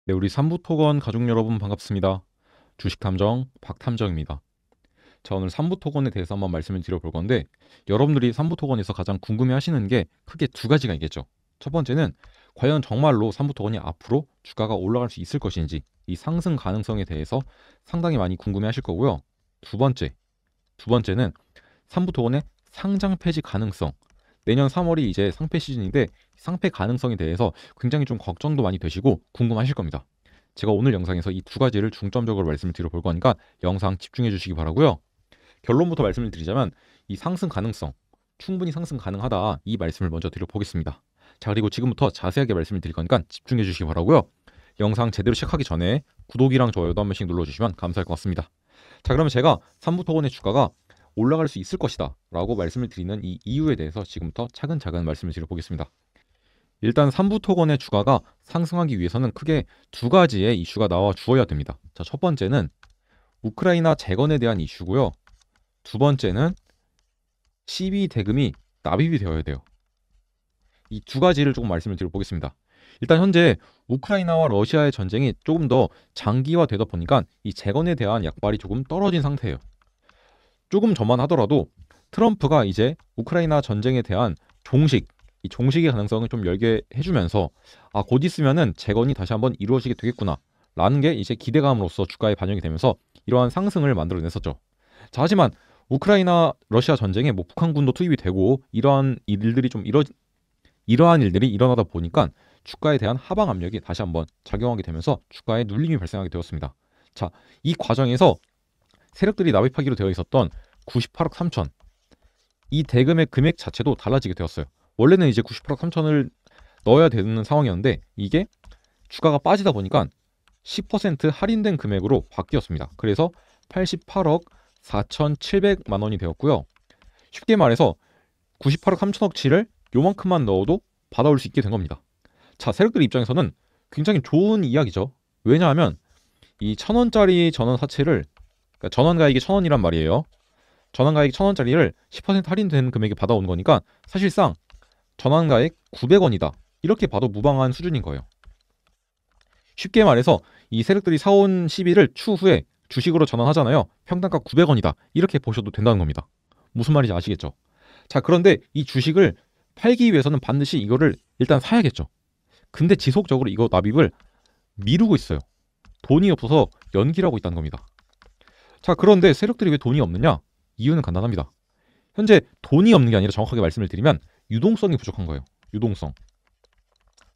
네, 우리 삼부토건 가족 여러분 반갑습니다. 주식탐정 박탐정입니다. 자, 오늘 삼부토건에 대해서 한번 말씀을 드려볼 건데, 여러분들이 삼부토건에서 가장 궁금해하시는 게 크게 두 가지가 있겠죠. 첫 번째는 과연 정말로 삼부토건이 앞으로 주가가 올라갈 수 있을 것인지, 이 상승 가능성에 대해서 상당히 많이 궁금해하실 거고요. 두 번째는 삼부토건의 상장 폐지 가능성. 내년 3월이 이제 상폐 시즌인데 상폐 가능성에 대해서 굉장히 좀 걱정도 많이 되시고 궁금하실 겁니다. 제가 오늘 영상에서 이 두 가지를 중점적으로 말씀을 드려볼 거니까 영상 집중해 주시기 바라고요. 결론부터 말씀을 드리자면 이 상승 가능성, 충분히 상승 가능하다, 이 말씀을 먼저 드려보겠습니다. 자, 그리고 지금부터 자세하게 말씀을 드릴 거니까 집중해 주시기 바라고요. 영상 제대로 시작하기 전에 구독이랑 좋아요도 한 번씩 눌러주시면 감사할 것 같습니다. 자, 그러면 제가 삼부토건의 주가가 올라갈 수 있을 것이다 라고 말씀을 드리는 이 이유에 대해서 지금부터 차근차근 말씀을 드려보겠습니다. 일단 삼부토건의 주가가 상승하기 위해서는 크게 두 가지의 이슈가 나와 주어야 됩니다. 자, 첫 번째는 우크라이나 재건에 대한 이슈고요. 두 번째는 CB 대금이 납입이 되어야 돼요. 이 두 가지를 조금 말씀을 드려보겠습니다. 일단 현재 우크라이나와 러시아의 전쟁이 조금 더 장기화되다 보니까 이 재건에 대한 약발이 조금 떨어진 상태예요. 조금 전만 하더라도 트럼프가 이제 우크라이나 전쟁에 대한 이 종식의 가능성을 좀 열게 해주면서 곧 있으면은 재건이 다시 한번 이루어지게 되겠구나 라는 게 이제 기대감으로써 주가에 반영이 되면서 이러한 상승을 만들어냈었죠. 자, 하지만 우크라이나 러시아 전쟁에 뭐 북한군도 투입이 되고 이러한 일들이 일어나다 보니까 주가에 대한 하방 압력이 다시 한번 작용하게 되면서 주가에 눌림이 발생하게 되었습니다. 자, 이 과정에서 세력들이 납입하기로 되어 있었던 98억 3천, 이 대금의 금액 자체도 달라지게 되었어요. 원래는 이제 98억 3천을 넣어야 되는 상황이었는데 이게 주가가 빠지다 보니까 10% 할인된 금액으로 바뀌었습니다. 그래서 88억 4,700만 원이 되었고요. 쉽게 말해서 98억 3천억치를 요만큼만 넣어도 받아올 수 있게 된 겁니다. 자, 세력들 입장에서는 굉장히 좋은 이야기죠. 왜냐하면 이 1,000원짜리 전원 사채를, 그러니까 전원 가액이 1,000원이란 말이에요. 전원 가액 1,000원짜리를 10% 할인된 금액에 받아온 거니까 사실상 전원 가액 900원이다. 이렇게 봐도 무방한 수준인 거예요. 쉽게 말해서 이 세력들이 사온 시비를 추후에 주식으로 전환하잖아요. 평단가 900원이다. 이렇게 보셔도 된다는 겁니다. 무슨 말인지 아시겠죠? 자, 그런데 이 주식을 팔기 위해서는 반드시 이거를 일단 사야겠죠. 근데 지속적으로 이거 납입을 미루고 있어요. 돈이 없어서 연기를 하고 있다는 겁니다. 자, 그런데 세력들이 왜 돈이 없느냐? 이유는 간단합니다. 현재 돈이 없는 게 아니라 정확하게 말씀을 드리면 유동성이 부족한 거예요. 유동성.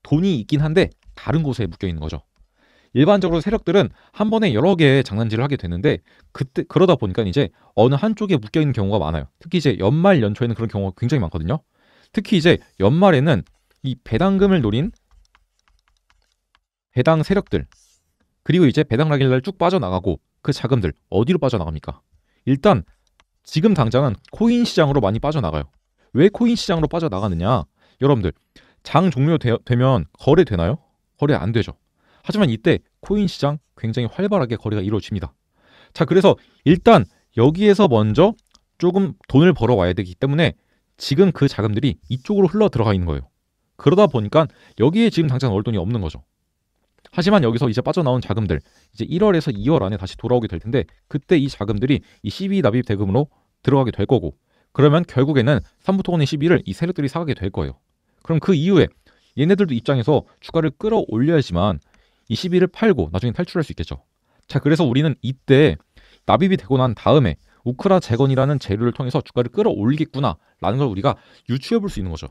돈이 있긴 한데 다른 곳에 묶여 있는 거죠. 일반적으로 세력들은 한 번에 여러 개의 장난질을 하게 되는데 그러다 보니까 이제 어느 한쪽에 묶여 있는 경우가 많아요. 특히 이제 연말 연초에는 그런 경우가 굉장히 많거든요. 특히 이제 연말에는 이 배당금을 노린 배당 세력들, 그리고 이제 배당 라길날 쭉 빠져나가고 그 자금들 어디로 빠져나갑니까? 일단 지금 당장은 코인 시장으로 많이 빠져나가요. 왜 코인 시장으로 빠져나가느냐? 여러분들, 장 종료되면 거래되나요? 거래 안 되죠. 하지만 이때 코인 시장 굉장히 활발하게 거래가 이루어집니다. 자, 그래서 일단 여기에서 먼저 조금 돈을 벌어와야 되기 때문에 지금 그 자금들이 이쪽으로 흘러 들어가 있는 거예요. 그러다 보니까 여기에 지금 당장 넣을 돈이 없는 거죠. 하지만 여기서 이제 빠져나온 자금들, 이제 1월에서 2월 안에 다시 돌아오게 될 텐데 그때 이 자금들이 이 CB 납입 대금으로 들어가게 될 거고, 그러면 결국에는 삼부토건의 CB를 이 세력들이 사가게 될 거예요. 그럼 그 이후에 얘네들도 입장에서 주가를 끌어올려야지만 이 CB를 팔고 나중에 탈출할 수 있겠죠. 자, 그래서 우리는 이때 납입이 되고 난 다음에 우크라 재건이라는 재료를 통해서 주가를 끌어올리겠구나 라는 걸 우리가 유추해 볼 수 있는 거죠.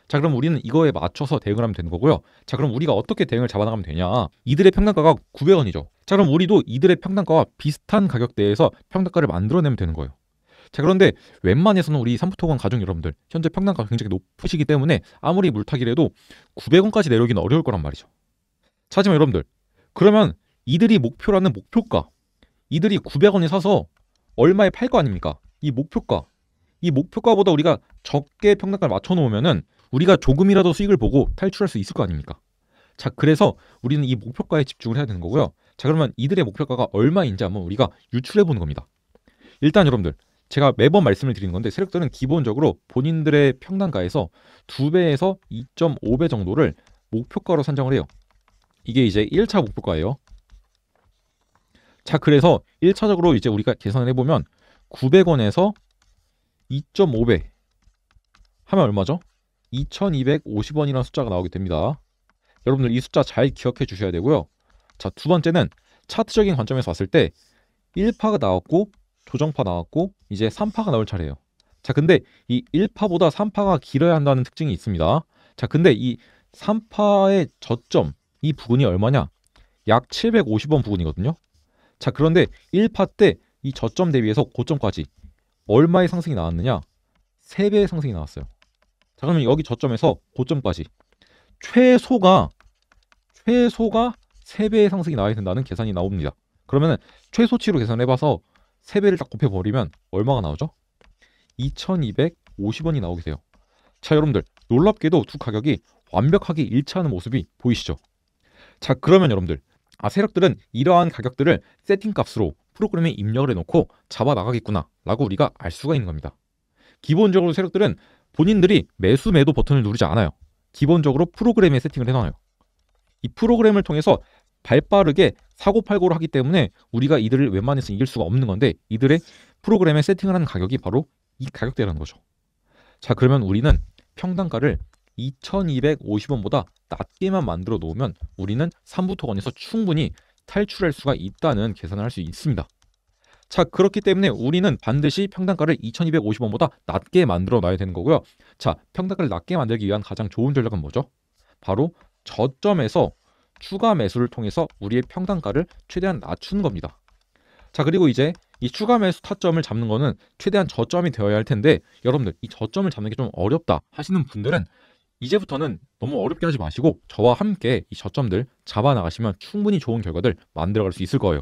자, 그럼 우리는 이거에 맞춰서 대응을 하면 되는 거고요. 자, 그럼 우리가 어떻게 대응을 잡아나가면 되냐? 이들의 평단가가 900원이죠. 자, 그럼 우리도 이들의 평단가와 비슷한 가격대에서 평단가를 만들어내면 되는 거예요. 자, 그런데 웬만해서는 우리 삼부토건 가족 여러분들 현재 평단가가 굉장히 높으시기 때문에 아무리 물타기를 도 900원까지 내려오기는 어려울 거란 말이죠. 자, 하지만 여러분들, 그러면 이들이 목표라는 목표가, 이들이 900원에 사서 얼마에 팔 거 아닙니까? 이 목표가보다 우리가 적게 평단가를 맞춰놓으면은 우리가 조금이라도 수익을 보고 탈출할 수 있을 거 아닙니까? 자, 그래서 우리는 이 목표가에 집중을 해야 되는 거고요. 자, 그러면 이들의 목표가가 얼마인지 한번 우리가 유출해 보는 겁니다. 일단 여러분들, 제가 매번 말씀을 드리는 건데 세력들은 기본적으로 본인들의 평단가에서 2배에서 2.5배 정도를 목표가로 산정을 해요. 이게 이제 1차 목표가예요. 자, 그래서 1차적으로 이제 우리가 계산을 해보면 900원에서 2.5배 하면 얼마죠? 2250원이라는 숫자가 나오게 됩니다. 여러분들 이 숫자 잘 기억해 주셔야 되고요. 자, 두 번째는 차트적인 관점에서 봤을 때 1파가 나왔고 조정파 나왔고 이제 3파가 나올 차례예요. 자, 근데 이 1파보다 3파가 길어야 한다는 특징이 있습니다. 자, 근데 이 3파의 저점 이 부근이 얼마냐? 약 750원 부근이거든요. 자, 그런데 1파 때 이 저점 대비해서 고점까지 얼마의 상승이 나왔느냐? 3배의 상승이 나왔어요. 자, 그러면 여기 저점에서 고점까지 최소가 3배의 상승이 나와야 된다는 계산이 나옵니다. 그러면 최소치로 계산해봐서 3배를 딱 곱해버리면 얼마가 나오죠? 2250원이 나오게 돼요. 자, 여러분들 놀랍게도 두 가격이 완벽하게 일치하는 모습이 보이시죠? 자, 그러면 여러분들 세력들은 이러한 가격들을 세팅값으로 프로그램에 입력을 해놓고 잡아 나가겠구나 라고 우리가 알 수가 있는 겁니다. 기본적으로 세력들은 본인들이 매수 매도 버튼을 누르지 않아요. 기본적으로 프로그램에 세팅을 해놔요. 이 프로그램을 통해서 발빠르게 사고팔고를 하기 때문에 우리가 이들을 웬만해서 이길 수가 없는 건데, 이들의 프로그램에 세팅을 하는 가격이 바로 이 가격대라는 거죠. 자, 그러면 우리는 평단가를 2250원보다 낮게만 만들어 놓으면 우리는 삼부토건에서 충분히 탈출할 수가 있다는 계산을 할 수 있습니다. 자, 그렇기 때문에 우리는 반드시 평단가를 2250원보다 낮게 만들어 놔야 되는 거고요. 자, 평단가를 낮게 만들기 위한 가장 좋은 전략은 뭐죠? 바로 저점에서 추가 매수를 통해서 우리의 평단가를 최대한 낮추는 겁니다. 자, 그리고 이제 이 추가 매수 타점을 잡는 거는 최대한 저점이 되어야 할 텐데, 여러분들 이 저점을 잡는 게 좀 어렵다 하시는 분들은 이제부터는 너무 어렵게 하지 마시고 저와 함께 이 저점들 잡아 나가시면 충분히 좋은 결과들 만들어갈 수 있을 거예요.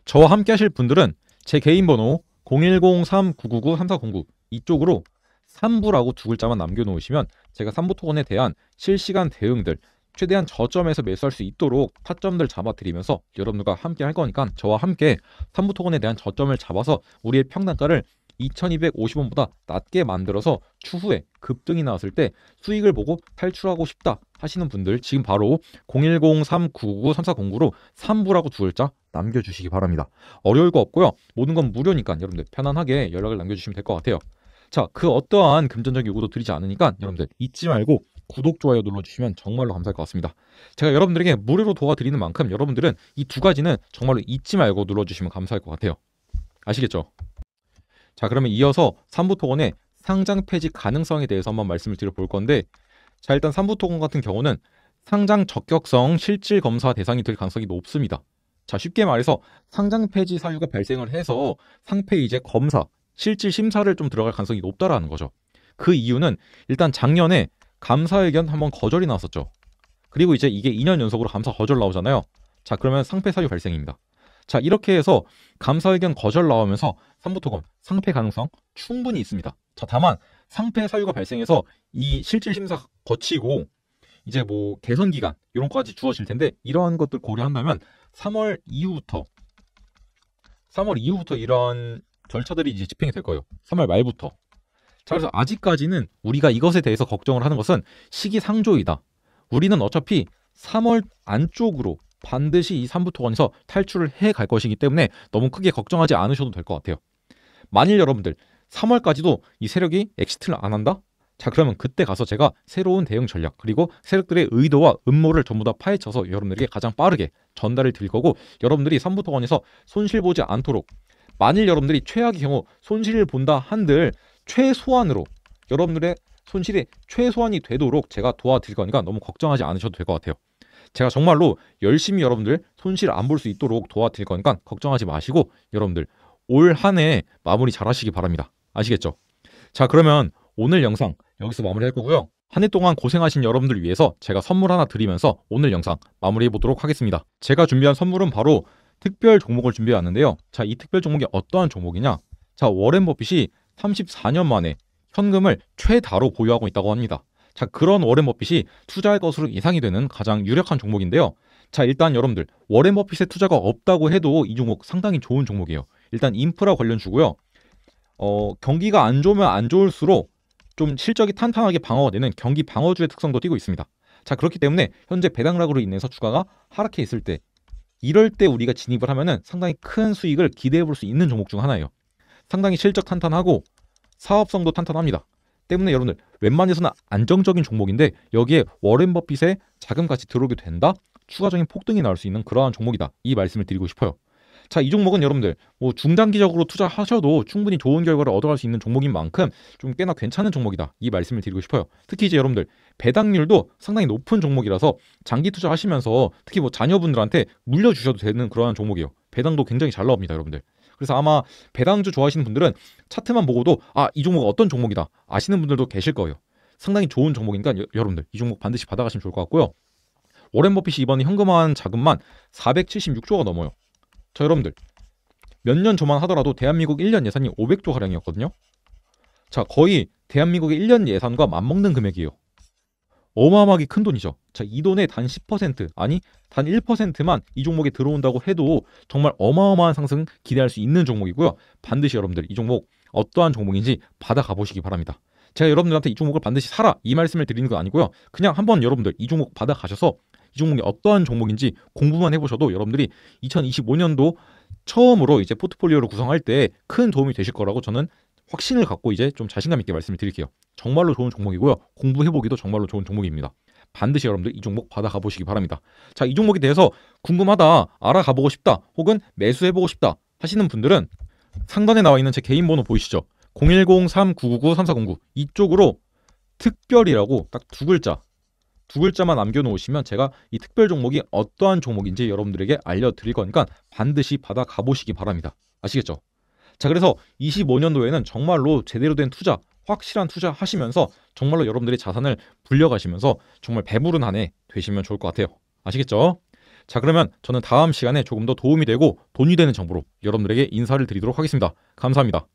저와 함께 하실 분들은 제 개인 번호 01039993409 이쪽으로 3부라고 두 글자만 남겨놓으시면 제가 3부 토건에 대한 실시간 대응들, 최대한 저점에서 매수할 수 있도록 타점들 잡아드리면서 여러분들과 함께 할 거니까 저와 함께 3부 토건에 대한 저점을 잡아서 우리의 평단가를 2250원보다 낮게 만들어서 추후에 급등이 나왔을 때 수익을 보고 탈출하고 싶다 하시는 분들 지금 바로 01039993409로 3부라고 두 글자 남겨주시기 바랍니다. 어려울 거 없고요. 모든 건 무료니까 여러분들 편안하게 연락을 남겨주시면 될 것 같아요. 자, 그 어떠한 금전적 요구도 드리지 않으니까 여러분들 잊지 말고 구독, 좋아요 눌러주시면 정말로 감사할 것 같습니다. 제가 여러분들에게 무료로 도와드리는 만큼 여러분들은 이 두 가지는 정말로 잊지 말고 눌러주시면 감사할 것 같아요. 아시겠죠? 자, 그러면 이어서 3부 토건의 상장 폐지 가능성에 대해서 한번 말씀을 드려볼 건데, 자, 일단 3부 토건 같은 경우는 상장 적격성 실질 검사 대상이 될 가능성이 높습니다. 자, 쉽게 말해서 상장 폐지 사유가 발생을 해서 상폐 이제 검사, 실질 심사를 좀 들어갈 가능성이 높다라는 거죠. 그 이유는 일단 작년에 감사의견 한번 거절이 나왔었죠. 그리고 이제 이게 2년 연속으로 감사 거절 나오잖아요. 자, 그러면 상폐 사유 발생입니다. 자, 이렇게 해서 감사의견 거절 나오면서 3부 토건 상폐 가능성 충분히 있습니다. 자, 다만 상폐 사유가 발생해서 이 실질 심사 거치고 이제 뭐 개선 기간 이런 거까지 주어질 텐데, 이러한 것들 고려한다면 3월 이후부터 이런 절차들이 이제 집행이 될 거예요. 3월 말부터. 자, 그래서 아직까지는 우리가 이것에 대해서 걱정을 하는 것은 시기상조이다. 우리는 어차피 3월 안쪽으로 반드시 이 3부 토건에서 탈출을 해 갈 것이기 때문에 너무 크게 걱정하지 않으셔도 될 것 같아요. 만일 여러분들 3월까지도 이 세력이 엑시트를 안 한다? 자, 그러면 그때 가서 제가 새로운 대응 전략 그리고 세력들의 의도와 음모를 전부 다 파헤쳐서 여러분들에게 가장 빠르게 전달을 드릴 거고, 여러분들이 3부 토건에서 손실 보지 않도록, 만일 여러분들이 최악의 경우 손실을 본다 한들 최소한으로 여러분들의 손실이 최소한이 되도록 제가 도와드릴 거니까 너무 걱정하지 않으셔도 될 것 같아요. 제가 정말로 열심히 여러분들 손실 안 볼 수 있도록 도와드릴 거니까 걱정하지 마시고 여러분들 올 한 해 마무리 잘 하시기 바랍니다. 아시겠죠? 자, 그러면 오늘 영상 여기서 마무리할 거고요. 한 해 동안 고생하신 여러분들 위해서 제가 선물 하나 드리면서 오늘 영상 마무리해 보도록 하겠습니다. 제가 준비한 선물은 바로 특별 종목을 준비해 왔는데요. 자, 이 특별 종목이 어떠한 종목이냐? 자, 워렌 버핏이 34년 만에 현금을 최다로 보유하고 있다고 합니다. 자, 그런 워렌 버핏이 투자할 것으로 예상이 되는 가장 유력한 종목인데요. 자, 일단 여러분들 워렌 버핏의 투자가 없다고 해도 이 종목 상당히 좋은 종목이에요. 일단 인프라 관련 주고요. 경기가 안 좋으면 안 좋을수록 좀 실적이 탄탄하게 방어가 되는 경기 방어주의 특성도 띠고 있습니다. 자, 그렇기 때문에 현재 배당락으로 인해서 주가가 하락해 있을 때, 이럴 때 우리가 진입을 하면은 상당히 큰 수익을 기대해 볼 수 있는 종목 중 하나예요. 상당히 실적 탄탄하고 사업성도 탄탄합니다. 때문에 여러분들 웬만해서는 안정적인 종목인데 여기에 워렌 버핏의 자금 같이 들어오게 된다? 추가적인 폭등이 나올 수 있는 그러한 종목이다. 이 말씀을 드리고 싶어요. 자, 이 종목은 여러분들 뭐 중장기적으로 투자하셔도 충분히 좋은 결과를 얻어갈 수 있는 종목인 만큼 좀 꽤나 괜찮은 종목이다. 이 말씀을 드리고 싶어요. 특히 이제 여러분들 배당률도 상당히 높은 종목이라서 장기 투자하시면서 특히 뭐 자녀분들한테 물려주셔도 되는 그러한 종목이에요. 배당도 굉장히 잘 나옵니다, 여러분들. 그래서 아마 배당주 좋아하시는 분들은 차트만 보고도 이 종목 어떤 종목이다 아시는 분들도 계실 거예요. 상당히 좋은 종목이니까 여러분들 이 종목 반드시 받아가시면 좋을 것 같고요. 워렌 버핏이 이번에 현금화한 자금만 476조가 넘어요. 자, 여러분들 몇 년 전만 하더라도 대한민국 1년 예산이 500조 가량이었거든요. 자, 거의 대한민국의 1년 예산과 맞먹는 금액이에요. 어마어마하게 큰 돈이죠. 자, 이 돈의 단 10% 아니 단 1%만 이 종목에 들어온다고 해도 정말 어마어마한 상승 기대할 수 있는 종목이고요. 반드시 여러분들 이 종목 어떠한 종목인지 받아가 보시기 바랍니다. 제가 여러분들한테 이 종목을 반드시 사라 이 말씀을 드리는 건 아니고요. 그냥 한번 여러분들 이 종목 받아가셔서 이 종목이 어떠한 종목인지 공부만 해보셔도 여러분들이 2025년도 처음으로 이제 포트폴리오를 구성할 때 큰 도움이 되실 거라고 저는 확신을 갖고 이제 좀 자신감 있게 말씀을 드릴게요. 정말로 좋은 종목이고요. 공부해보기도 정말로 좋은 종목입니다. 반드시 여러분들 이 종목 받아가 보시기 바랍니다. 자, 이 종목에 대해서 궁금하다, 알아가보고 싶다, 혹은 매수해보고 싶다 하시는 분들은 상단에 나와 있는 제 개인 번호 보이시죠? 010-3999-3409 이쪽으로 특별이라고 딱 두 글자만 남겨놓으시면 제가 이 특별 종목이 어떠한 종목인지 여러분들에게 알려드릴 거니까 반드시 받아가 보시기 바랍니다. 아시겠죠? 자, 그래서 25년도에는 정말로 제대로 된 투자, 확실한 투자 하시면서 정말로 여러분들의 자산을 불려가시면서 정말 배부른 한 해 되시면 좋을 것 같아요. 아시겠죠? 자, 그러면 저는 다음 시간에 조금 더 도움이 되고 돈이 되는 정보로 여러분들에게 인사를 드리도록 하겠습니다. 감사합니다.